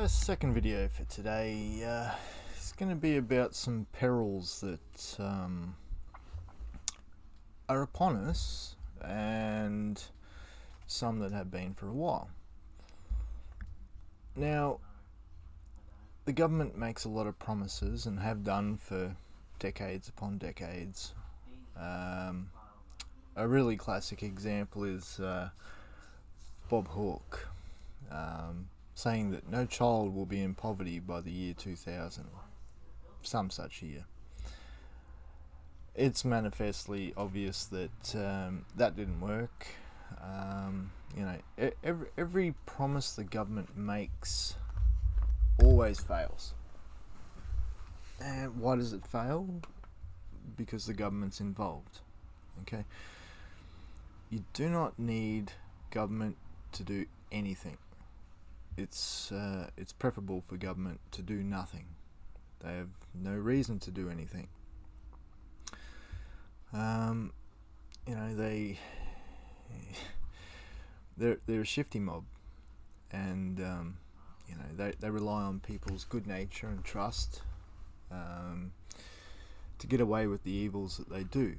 Second video for today. It's going to be about some perils that are upon us and some that have been for a while. Now, the government makes a lot of promises and have done for decades upon decades. A really classic example is Bob Hawke saying that no child will be in poverty by the year 2000, some such year. It's manifestly obvious that that didn't work. Every promise the government makes always fails. And why does it fail? Because the government's involved. Okay, you do not need government to do anything. It's preferable for government to do nothing. They have no reason to do anything. They're a shifty mob, and they rely on people's good nature and trust to get away with the evils that they do.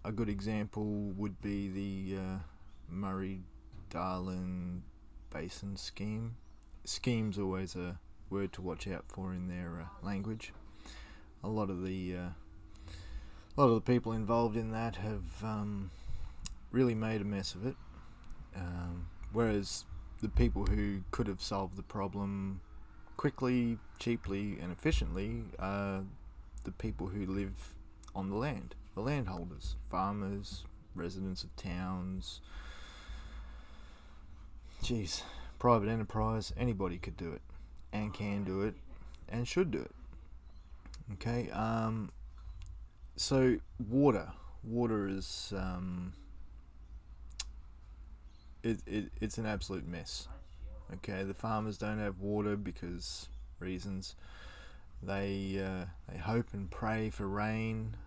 A good example would be the Murray-Darling Basin scheme. Scheme's always a word to watch out for in their language. A lot of the people involved in that have really made a mess of it, whereas the people who could have solved the problem quickly, cheaply and efficiently are the people who live on the land, the landholders, farmers, residents of towns. Private enterprise, anybody could do it, and can do it, and should do it. Okay, so water is it's an absolute mess. Okay, the farmers don't have water because reasons. They hope and pray for rain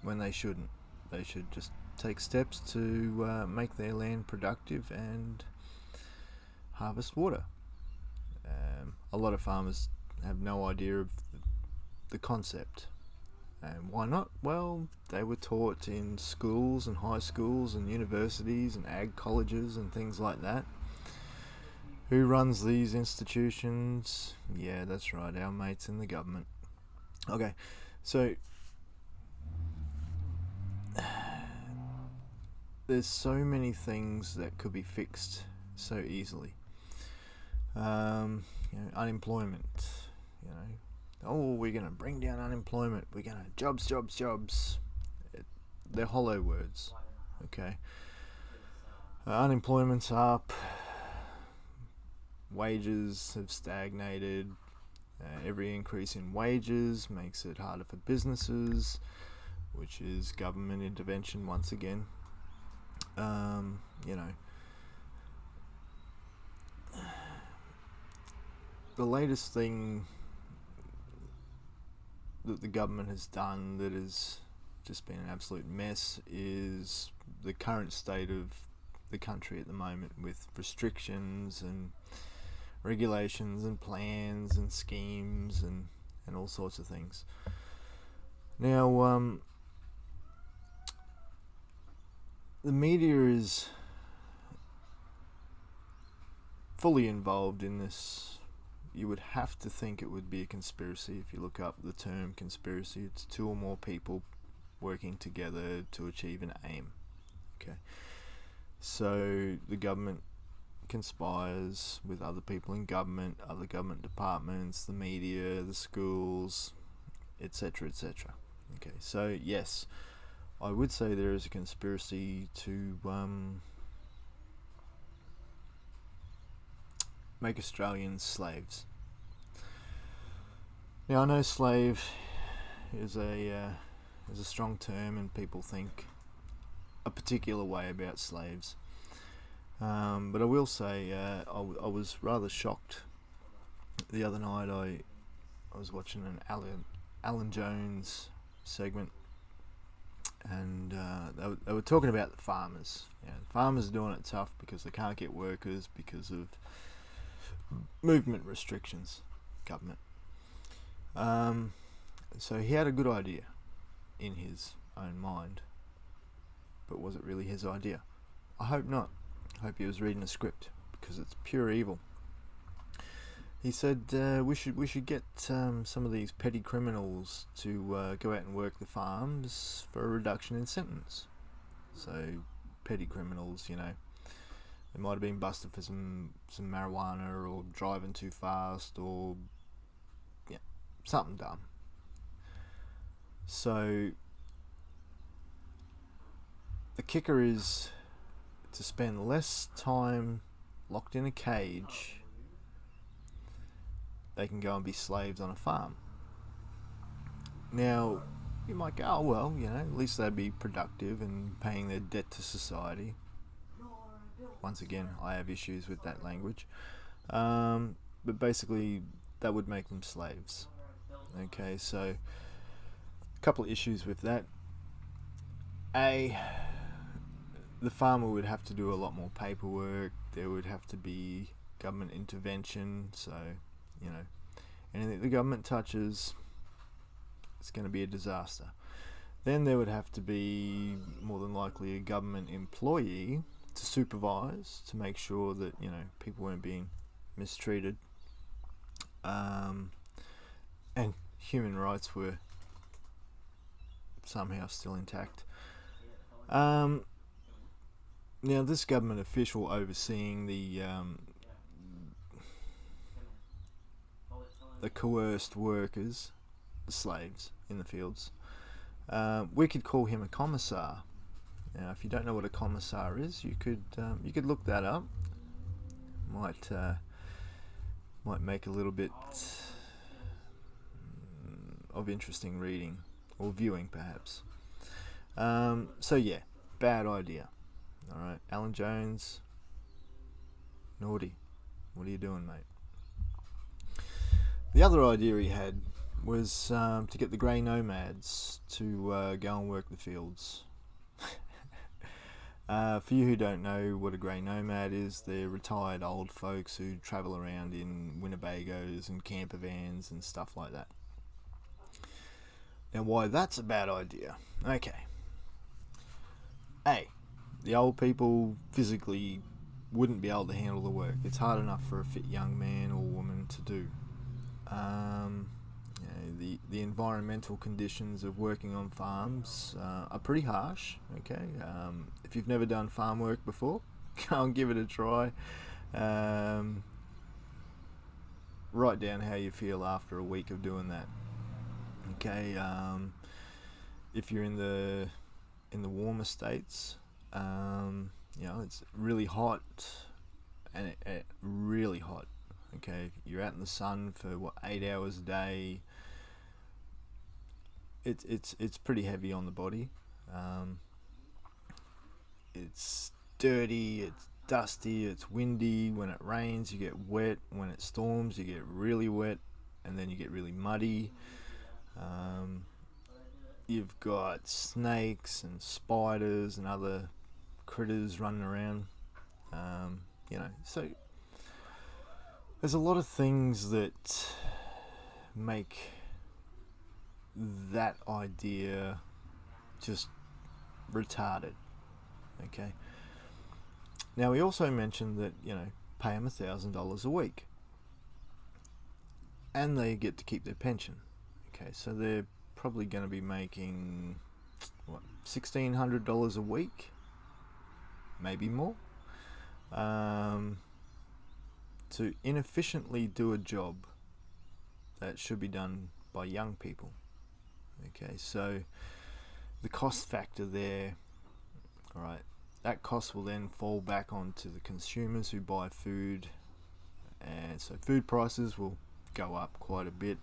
when they shouldn't. They should just take steps to make their land productive and harvest water. A lot of farmers have no idea of the concept. And why not? Well, they were taught in schools and high schools and universities and ag colleges and things like that. Who runs these institutions? Yeah, that's right, our mates in the government. Okay, so there's so many things that could be fixed so easily. Unemployment. We're going to bring down unemployment. We're going to jobs. They're hollow words. Okay. Unemployment's up. Wages have stagnated. Every increase in wages makes it harder for businesses, which is government intervention once again. The latest thing that the government has done that has just been an absolute mess is the current state of the country at the moment, with restrictions and regulations and plans and schemes and all sorts of things. Now, the media is fully involved in this. You would have to think it would be a conspiracy. If you look up the term conspiracy, it's two or more people working together to achieve an aim. Okay, so the government conspires with other people in government, other government departments, the media, the schools, etc., etc. Okay, so yes, I would say there is a conspiracy to make Australians slaves. Now, I know slave is a strong term, and people think a particular way about slaves. But I will say I was rather shocked the other night. I was watching an Alan Jones segment, and they were talking about the farmers. The farmers are doing it tough because they can't get workers because of movement restrictions, government. So he had a good idea in his own mind, but was it really his idea? I hope not. I hope he was reading a script, because it's pure evil. He said we should get some of these petty criminals to go out and work the farms for a reduction in sentence. So petty criminals, they might have been busted for some marijuana or driving too fast or something dumb. So the kicker is to spend less time locked in a cage. They can go and be slaves on a farm. Now, you might go, oh well, at least they'd be productive and paying their debt to society. Once again, I have issues with that language. But basically, that would make them slaves. Okay, so a couple of issues with that. The farmer would have to do a lot more paperwork. There would have to be government intervention. So, anything the government touches, it's going to be a disaster. Then there would have to be, more than likely, a government employee to supervise, to make sure that, people weren't being mistreated. And human rights were somehow still intact. Now, this government official overseeing the coerced workers, the slaves in the fields, we could call him a commissar. Now, if you don't know what a commissar is, you could look that up. Might make a little bit of interesting reading or viewing, perhaps. So yeah, bad idea. All right, Alan Jones, naughty. What are you doing, mate? The other idea he had was to get the grey nomads to go and work the fields. For you who don't know what a grey nomad is, they're retired old folks who travel around in Winnebagos and camper vans and stuff like that. Now, why that's a bad idea? Okay. A, the old people physically wouldn't be able to handle the work. It's hard enough for a fit young man or woman to do. The environmental conditions of working on farms are pretty harsh. Okay, if you've never done farm work before, go and give it a try. Write down how you feel after a week of doing that. Okay, if you're in the warmer states, it's really hot, and it really hot. Okay, you're out in the sun for 8 hours a day. It's pretty heavy on the body. It's dirty, it's dusty, it's windy. When it rains, you get wet. When it storms, you get really wet, and then you get really muddy. You've got snakes and spiders and other critters running around. So there's a lot of things that make that idea just retarded. Okay. Now, he also mentioned that, pay them $1,000 a week, and they get to keep their pension. Okay, so they're probably going to be making $1,600 a week, maybe more, to inefficiently do a job that should be done by young people. Okay, so the cost factor there, all right, that cost will then fall back onto the consumers who buy food, and so food prices will go up quite a bit.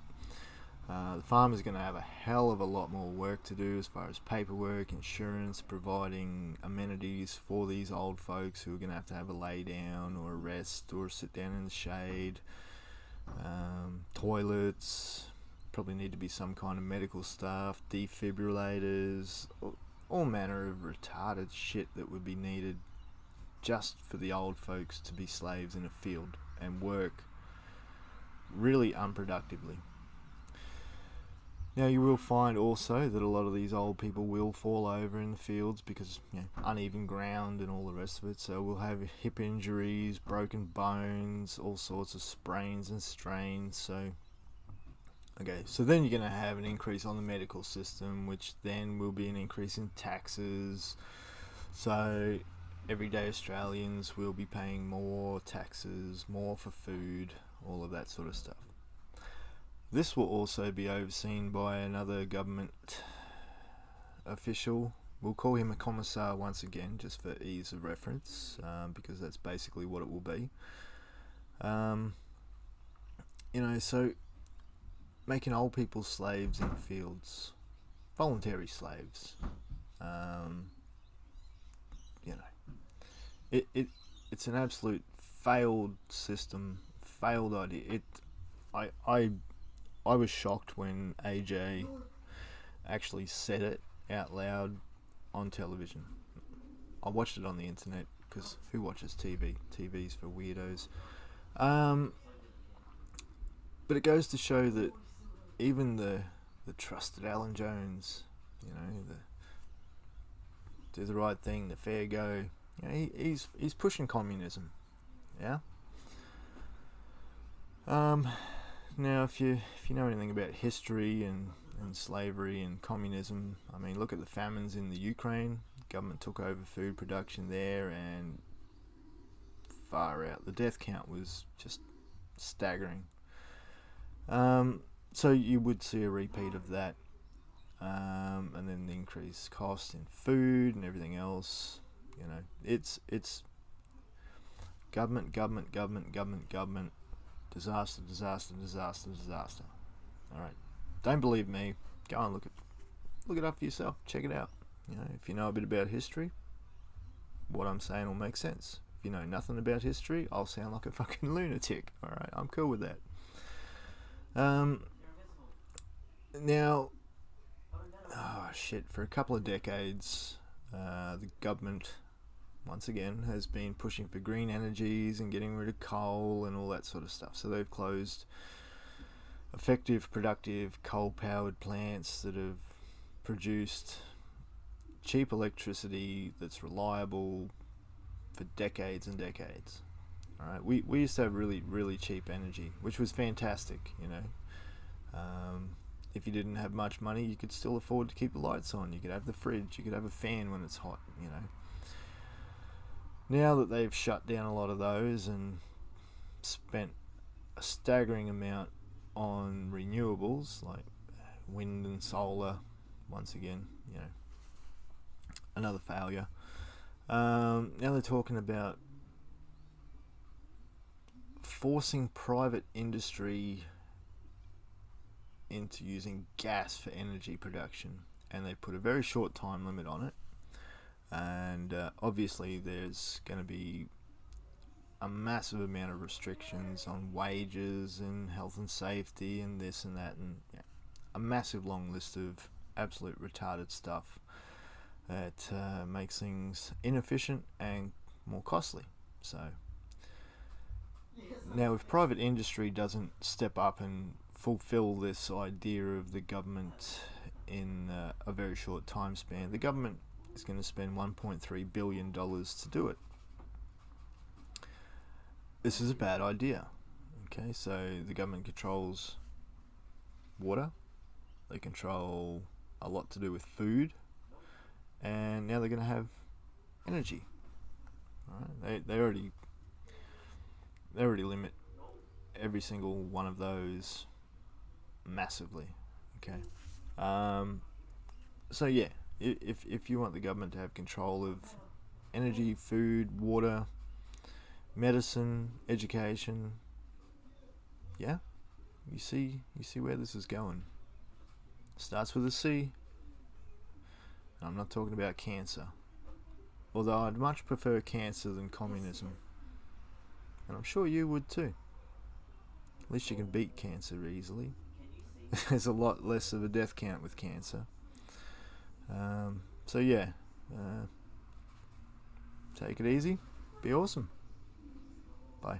The farmer's going to have a hell of a lot more work to do as far as paperwork, insurance, providing amenities for these old folks who are going to have a lay down or a rest or sit down in the shade. Toilets, probably need to be some kind of medical staff, defibrillators, all manner of retarded shit that would be needed just for the old folks to be slaves in a field. and work really unproductively. Now, you will find also that a lot of these old people will fall over in the fields because, uneven ground and all the rest of it. So we'll have hip injuries, broken bones, all sorts of sprains and strains. So then you're going to have an increase on the medical system, which then will be an increase in taxes. So everyday Australians will be paying more taxes, more for food, all of that sort of stuff. This will also be overseen by another government official. We'll call him a commissar once again, just for ease of reference, because that's basically what it will be. So making old people slaves in fields, voluntary slaves. It's an absolute failed system, failed idea. I was shocked when AJ actually said it out loud on television. I watched it on the internet because who watches TV? TV's for weirdos. But it goes to show that even the trusted Alan Jones, the do the right thing, the fair go, he's pushing communism. Yeah. Now, if you know anything about history and slavery and communism, I mean, look at the famines in the Ukraine. The government took over food production there, and far out, the death count was just staggering. So you would see a repeat of that, and then the increased cost in food and everything else. It's government. Disaster. Alright. Don't believe me. Go and look it up for yourself. Check it out. If you know a bit about history, what I'm saying will make sense. If you know nothing about history, I'll sound like a fucking lunatic. Alright, I'm cool with that. Now, for a couple of decades, the government once again has been pushing for green energies and getting rid of coal and all that sort of stuff. So they've closed effective, productive coal-powered plants that have produced cheap electricity that's reliable for decades and decades. All right, we used to have really, really cheap energy, which was fantastic. If you didn't have much money, you could still afford to keep the lights on. You could have the fridge. You could have a fan when it's hot. Now that they've shut down a lot of those and spent a staggering amount on renewables like wind and solar, once again, another failure. Now they're talking about forcing private industry into using gas for energy production, and they put a very short time limit on it. And obviously there's going to be a massive amount of restrictions on wages and health and safety and this and that, and a massive long list of absolute retarded stuff that makes things inefficient and more costly. So now if private industry doesn't step up and fulfill this idea of the government in a very short time span, the government is going to spend $1.3 billion to do it. This is a bad idea. Okay, so the government controls water, they control a lot to do with food, and now they're going to have energy. All right? They already limit every single one of those massively. Okay, so yeah, if you want the government to have control of energy, food, water, medicine, education, you see where this is going. Starts with a C. I'm not talking about cancer, although I'd much prefer cancer than communism, and I'm sure you would too. At least you can beat cancer easily. There's a lot less of a death count with cancer. So yeah, take it easy, be awesome. Bye.